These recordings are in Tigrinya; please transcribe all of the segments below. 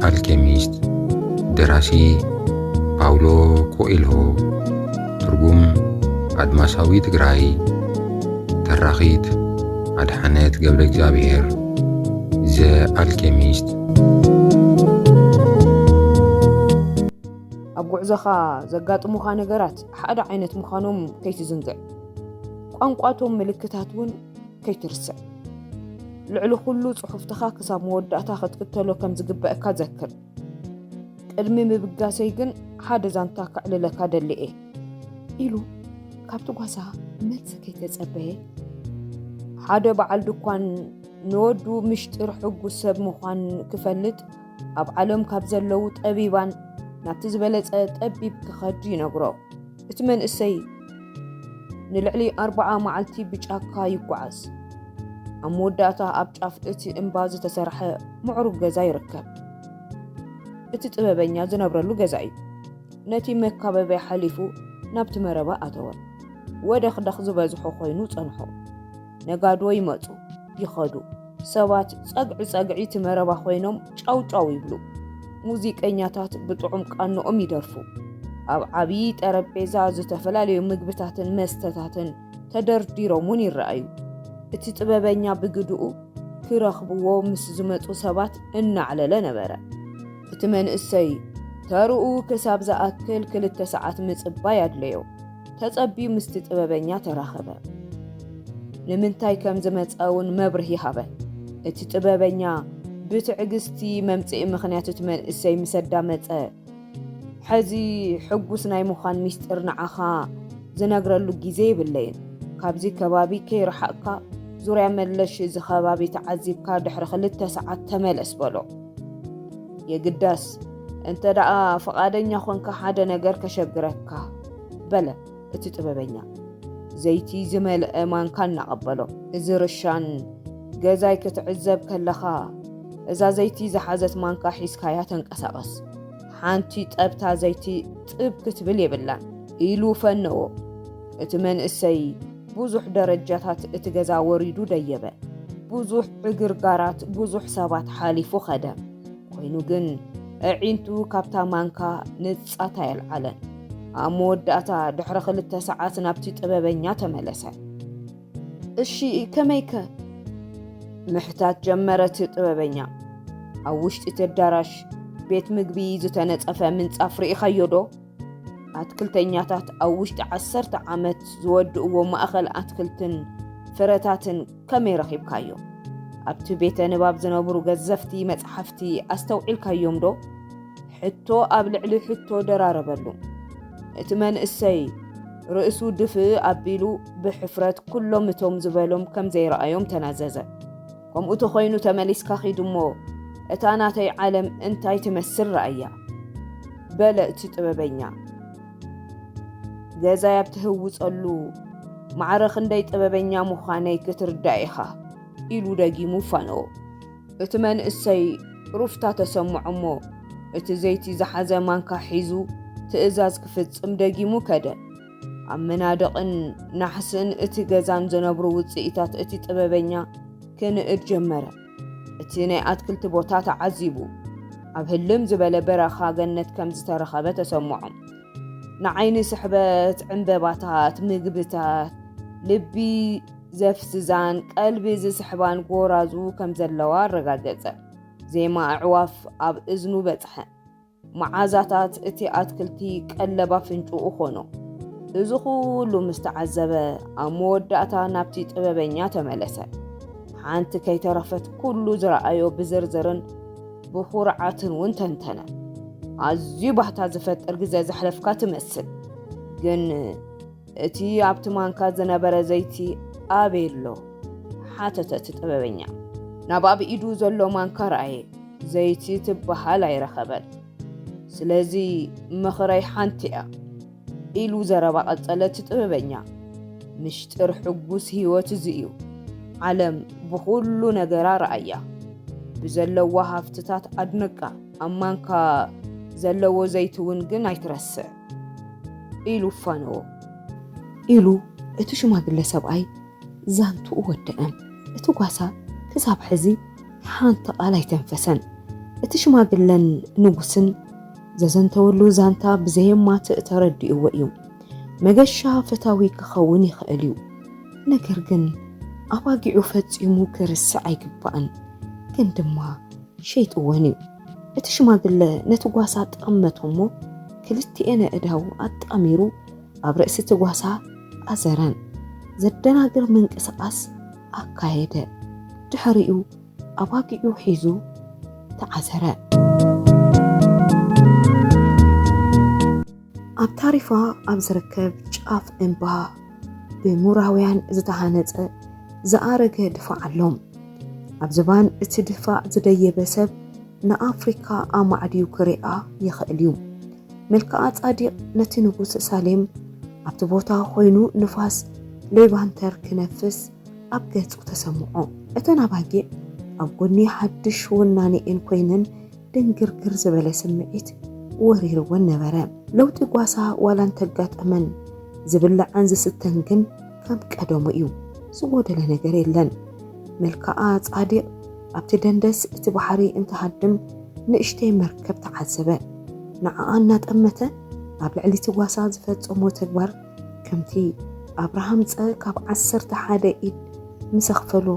አልኬሚስት ደራሲ ፓውሎ ኮኤልሆ ትርጉም አድማሳዊ ትግራይ ተራኺት አድሓነት ገብረ እግዚአብሔር ዘ አልኬሚስት ኣብ ጉዕዞኻ ዘጋጥሙኻ ነገራት ሓደ ዓይነት ምዃኖም ከይትዝንግዕ ቋንቋቶም ምልክታት እውን ከይትርስዕ ልዕሊ ኩሉ ጽሑፍትኻ ክሳብ መወዳእታ ክትክተሎ ከም ዝግበአካ ዘክር ቅድሚ ምብጋሰይ ግን ሓደ ዛንታ ክዕልለካ ደሊኤ ኢሉ ካብቲ ጓሳ መልሲ ከይተጸበየ ሓደ በዓል ድኳን ንወዱ ምሽጥር ሕጉስ ሰብ ምዃን ክፈልጥ ኣብ ዓለም ካብ ዘለው ጠቢባን ናብቲ ዝበለጸ ጠቢብ ክኸድ ይነግሮ እቲ መንእሰይ ንልዕሊ 40 መዓልቲ ብጫካ ይጓዓዝ ኣብ መወዳእታ ኣብ ጫፍ እቲ እምባ ዝተሰርሐ ምዕሩግ ገዛ ይርከብ እቲ ጥበበኛ ዝነብረሉ ገዛ እዩ ነቲ መካበቢያ ሓሊፉ ናብቲ መረባ ኣተወ ወደኽደኽ ዝበዝሖ ኮይኑ ጸንሖ ነጋዶ ይመጹ ይኸዱ ሰባት ጸግዒ እቲ መረባ ኮይኖም ጫው ይብሉ ሙዚቀኛታት ብጥዑም ቃንኦም ይደርፉ ኣብ ዓብይ ጠረጴዛ ዝተፈላለዩ ምግብታትን መስተታትን ተደርዲሮምን ይረኣዩ እቲ ጥበበኛ ብግድኡ ክረኽብዎ ምስ ዝመጹ ሰባት እናዕለለ ነበረ እቲ መንእሰይ ተርኡ ክሳብ ዝኣክል 2 ሰዓት ምጽባይ ኣድለዮ ተጸቢዩ ምስቲ ጥበበኛ ተራኸበ ንምንታይ ከም ዝመጸውን መብርህ ይሃበ እቲ ጥበበኛ ብትዕግስቲ መምጽኢ ምኽንያት እቲ መንእሰይ ምሰዳመጸ ሕዚ ሕጉስ ናይ ምዃን ሚስጥር ንዓኻ ዝነግረሉ ግዜ ይብለይን ካብዚ ከባቢ ከይረሓቕካ ዙርያ መለሽ እዚ ከባቢ ተዓዚብካ ድሕሪ 2 ሰዓት ተመለስ በሎ የግዳስ እንተ ደኣ ፈቃደኛ ኾንካ ሓደ ነገር ከሸግረካ በለ እቲ ጥበበኛ ዘይቲ ዝመልአ ማንካ እናቐበሎ እዚ ርሻን ገዛይ ክትዕዘብ ከለኻ እዛ ዘይቲ ዝሓዘት ማንካ ሒዝካያ ተንቀሳቐስ ሓንቲ ጠብታ ዘይቲ ጥብ ክትብል የብላን ኢሉ ፈነዎ እቲ መንእሰይ ብዙሕ ደረጃታት እቲ ገዛ ወሪዱ ደየበ ብዙሕ ዕግርጋራት ብዙሕ ሰባት ሓሊፉ ኸደ ኮይኑ ግን ኣዒንቱ ካብታ ማንካ ንጻታ የልዓለን ኣብ መወዳእታ ድሕሪ 2 ሰዓት ናብቲ ጥበበኛ ተመለሰ እሺ ከመይከ ምሕታት ጀመረት ጥበበኛ ኣብ ውሽጢ እቲ ኣዳራሽ ቤት ምግቢ ዝተነጸፈ ምንጻፍ ርኢኻዮ ዶ ኣትክልተኛታት ኣብ ውሽጢ 10 ዓመት ዝወድእዎ ማእኸል ኣትክልትን ፍረታትን ከመይ ረኺብካዮ ኣብቲ ቤተ ንባብ ዝነብሩ ገዘፍቲ መጽሓፍቲ ኣስተውዒልካዮም ዶ ሕቶ ኣብ ልዕሊ ሕቶ ደራረበሉ እቲ መንእሰይ ርእሱ ድፍእ ኣቢሉ ብሕፍረት ኩሎም እቶም ዝበሎም ከም ዘይረኣዮም ተናዘዘ ከምኡ ተኾይኑ ተመሊስካ ኺድሞ እታ ናተይ ዓለም እንታይ ትመስል ረኣያ በለ እቲ ጥበበኛ ገዛይ ኣብ ትህውጸሉ ማዕረኽ እንዳይ ጥበበኛ ምዃነይ ክትርዳእ ኢኻ ኢሉ ደጊሙ ፋነዎ እቲ መንእሰይ ሩፍታ ተሰምዖ እሞ እቲ ዘይቲ ዝሓዘ ማንካ ሒዙ ትእዛዝ ክፍጽም ደጊሙ ከደ ኣብ መናድቕን ናሕስን እቲ ገዛን ዝነብሩ ውፅኢታት እቲ ጥበበኛ ክንእድ ጀመረ እቲ ናይ ኣትክልቲ ቦታ ተዓዚቡ ኣብ ህልም ዝበለ በረኻ ገነት ከም ዝተረኸበ ተሰምዖ ንዓይኒ ስሕበት ዕምበባታት ምግብታት ልቢ ዘፍስዛን ቀልቢ ዝስሕባን ጎራዙ ከም ዘለዋ ኣረጋገጸ ዜማ ኣዕዋፍ ኣብ እዝኑ በጽሐ መዓዛታት እቲ ኣትክልቲ ቀለባ ፍንጩኡ ኾኖ እዚ ኩሉ ምስተዓዘበ ኣብ መወዳእታ ናብቲ ጥበበኛ ተመለሰ ሓንቲ ከይተረፈት ኩሉ ዝረኣዮ ብዝርዝርን ብኹርዓትን እውን ተንተነ ኣዝዩ ባህታ ዝፈጥር ግዜ ዘሕለፍካ ትመስል ግን እቲ ኣብቲ ማንካ ዝነበረ ዘይቲ ኣበሎ ሓተተ እቲ ጥበበኛ ናብ ኣብ ኢዱ ዘሎ ማንካ ረኣየ ዘይቲ ትበሃል ኣይረኸበን ስለዚ ምኽረይ ሓንቲ እያ ኢሉ ዘረባ ቀጸለ እቲ ጥበበኛ ምሽጥር ሕጉስ ህይወት እዚ እዩ ዓለም ብኩሉ ነገራ ረኣያ ብዘለዋ ሃፍትታት ኣድነቃ ኣብ ማንካ ዘለዎ ዘይቲ እውን ግን ኣይትረስዕ ኢሉ ፋነዎ ኢሉ እቲ ሽማግለ ሰብኣይ ዛንቱኡ ወደአን እቲ ጓሳ ክሳብ ሕዚ ሓንቲ ቃል ኣይተንፈሰን እትሽማግለን ንጉስን ዘዘንተወሉ ዛንታ ብዘየማት ተረዲእዎ እዩ መገሻ ፈታዊ ክኸውን ይኽእል እዩ ነገር ግን ኣባጊዑ ፈጺሙ ክርስዕ ኣይግባእን ግን ድማ ሸይጥዎን እዩ እትሽማግለ ነቲ ጓሳ ጠመቶሞ ክልቲአን እዳው ኣጣሚሩ ኣብ ርእሲ ትጓሳ ኣዘረን ዘደናግር ምንቅስቃስ ኣካየደ ድሕሪኡ ኣባጊዑ ሒዙ ተዓዘረ ኣብ ታሪፋ ኣብ ዝርከብ ጫፍ እምባ ብምሁራውያን ዝተሃነፀ ዝኣረገ ድፋዕ ኣሎም ኣብ ዝባን እቲ ድፋዕ ዝደየበ ሰብ ንኣፍሪካ ኣማዕድዩ ክሪኣ ይኽእል እዩ መልክዓ ጻዲቕ ነቲ ንጉስ ሳሌም ኣብቲ ቦታ ኮይኑ ንፋስ ሌቫንተር ክነፍስ ኣብ ገጹ ተሰምዖ እተን ኣባጊዕ ኣብ ጎኒ ሓድሽ ወናኒአን ኮይነን ድንግርግር ዝበለ ስምዒት ወሪርወን ነበረ ለውጢ ጓሳ ዋላ እንተጋጠመን ዝብላዕን ዝስተን ግን ከም ቀደሙ እዩ ዝጎደለ ነገር የለን መልክዓ ጻዲቕ ኣብቲ ደንደስ እቲ ባሕሪ እንትሃድም ንእሽተይ መርከብ ተዓዘበ ንዓኣ እናጠመተ ኣብ ልዕሊ እቲ ጓሳ ዝፈጸሞ ተግባር ከምቲ ኣብርሃም ፀ ካብ 11 ኢድ ምሰኽፈሎ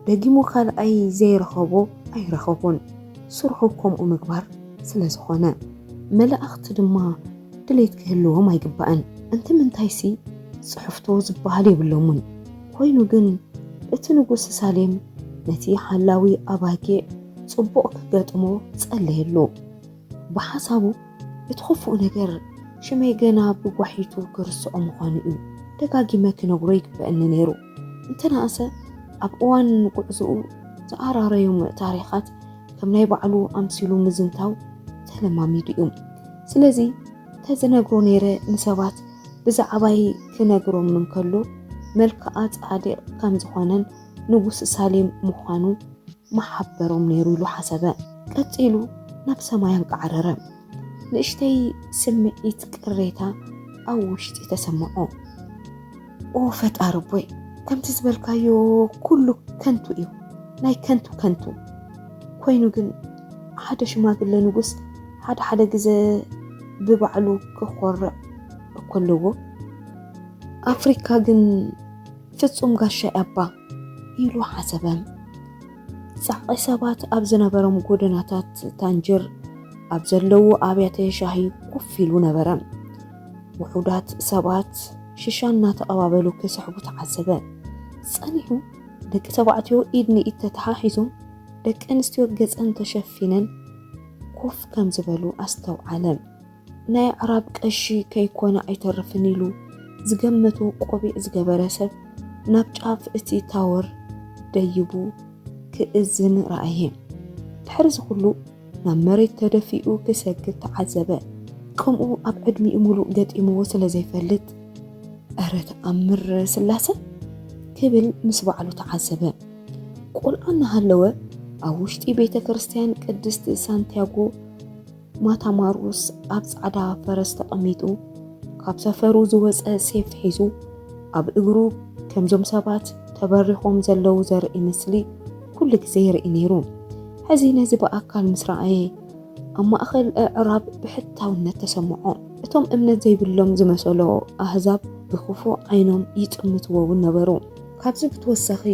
ደጊሙ ካልኣይ ዘይረኸቦ ኣይረኸቦን ስርሑ ከምኡ ምግባር ስለ ዝኾነ መላእኽቲ ድማ ድሌት ክህልዎም ኣይግባእን እንተ ምንታይሲ ጽሑፍቶ ዝበሃል ይብሎምን ኮይኑ ግን እቲ ንጉስ ሳሌም ነቲ ሓላዊ ኣባጊዕ ጽቡቕ ክገጥሞ ጸለየሉ ብሓሳቡ እቲ ኽፉእ ነገር ሽመይ ገና ብጓሒቱ ክርስዖ ምዃኑ እዩ ደጋጊመ ክነግሮ ይግበአኒ ነይሩ እንተነኣሰ ኣብ እዋን ጉዕዝኡ ዝኣራረዮም ታሪኻት ከም ናይ ባዕሉ ኣምሲሉ ምዝንታው ተለማሚዱ እዩ ስለዚ ተዝነግሮ ነይረ ንሰባት ብዛዕባይ ክነግሮም እንከሎ መልክዓ ጻዲቕ ከም ዝኾነን ንጉስ ሳሌም ምዃኑ ማሓበሮም ነይሩ ኢሉ ሓሰበ ቀፂሉ ናብ ሰማይ አንቃዓረረ ንእሽተይ ስምዒት ቅሬታ ኣብ ውሽጢ ተሰምዖ ኦ ፈጣሪ ቦይ ከምቲ ዝበልካዮ ኩሉ ከንቱ እዩ ናይ ከንቱ ኮይኑ ግን ሓደ ሽማግለ ንጉስ ሓደ ግዜ ብባዕሉ ክኾርዕ እኮለዎ ኣፍሪካ ግን ፍጹም ጋሻ ኣባ ኢሉ ሓሰበ ጻዕቂ ሰባት ኣብ ዝነበሮም ጎደናታት ታንጀር ኣብ ዘለዉ ኣብያተ ሻሂ ኮፍ ኢሉ ነበረ ውሑዳት ሰባት ሽሻና ተቐባበሉ ክስሕቡ ተዓዘበ ጸኒሑ ደቂ ተባዕትዮ ኢድ ንኢድ ተተሓሒዞም ደቂ ኣንስትዮ ገጸን ተሸፊነን ኮፍ ከም ዝበሉ ኣስተውዓለ ናይ ዕራብ ቀሺ ከይኮነ ኣይተርፍን ኢሉ ዝገመቱ ቆቢዕ ዝገበረ ሰብ ናብ ጫፍ እቲ ታወር ደይቡ ክእዝን ረኣየ ድሕሪ ዝኹሉ ናብ መሬት ተደፊኡ ክሰግድ ተዓዘበ ከምኡ ኣብ ዕድሚኡ ሙሉእ ገጢምዎ ስለ ዘይፈልጥ ኣረ ተኣምር ስላሰ ክብል ምስ ባዕሉ ተዓዘበ ቆልዓ እናሃለወ ኣብ ውሽጢ ቤተ ክርስቲያን ቅድስቲ ሳንቲያጎ ማታማሩስ ኣብ ጻዕዳ ፈረስ ተቐሚጡ ካብ ሰፈሩ ዝወፀ ሴፍ ሒዙ ኣብ እግሩ ከምዞም ሰባት ተበሪኾም ዘለው ዘርኢ ምስሊ ኩሉ ግዜ ይርኢ ነይሩ ሕዚ ነዚ በኣካል ምስ ረኣየ ኣብ ማእኸል ዕራብ ብሕታውነት ተሰምዖ እቶም እምነት ዘይብሎም ዝመሰሎ ኣህዛብ ብኽፉእ ዓይኖም ይጥምትዎ ነበሩ ካብዚ ብተወሳኺ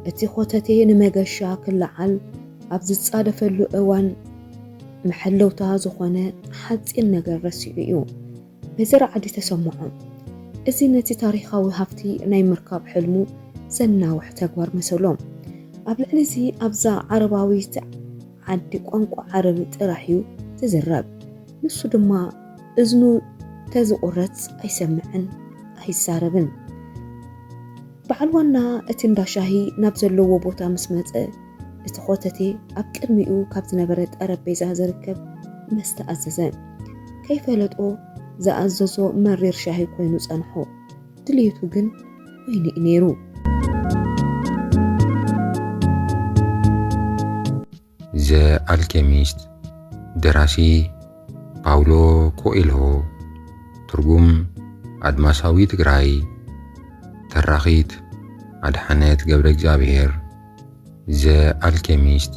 እቲ ኾተቴ ንመገሻ ክለዓል ኣብ ዝጻደፈሉ እዋን መሐለውታ ዝኾነ ሓፂን ነገር ረሲዑ እዩ በዚ ረዓዲ ተሰምዖ እዚ ነቲ ታሪኻዊ ሃፍቲ ናይ ምርካብ ሕልሙ ዘናውሕ ተግባር መሰሎም ኣብ ልዕሊ እዚ ኣብዛ ዓረባዊት ዓዲ ቋንቋ ዓረብ ጥራሕ እዩ ዝዝረብ ንሱ ድማ እዝኑ ተዝቁረጽ ኣይሰምዕን ኣይዛረብን በዓል ዋና እቲ እንዳሻሂ ናብ ዘለዎ ቦታ ምስ መጸ እቲ ኾተቴ ኣብ ቅድሚኡ ካብ ዝነበረ ጠረጴዛ ዝርከብ መስተ ኣዘዘ ከይፈለጦ ዝኣዘዞ መሪር ሻሂ ኮይኑ ጸንሖ ድልየቱ ግን ወይኒ ነይሩ ዘ አልኬሚስት ደራሲ ፓውሎ ኮኤልሆ ትርጉም አድማሳዊ ትግራይ ተራኺት አድሐነት ገብረ እግዚአብሔር ዘ አልኬሚስት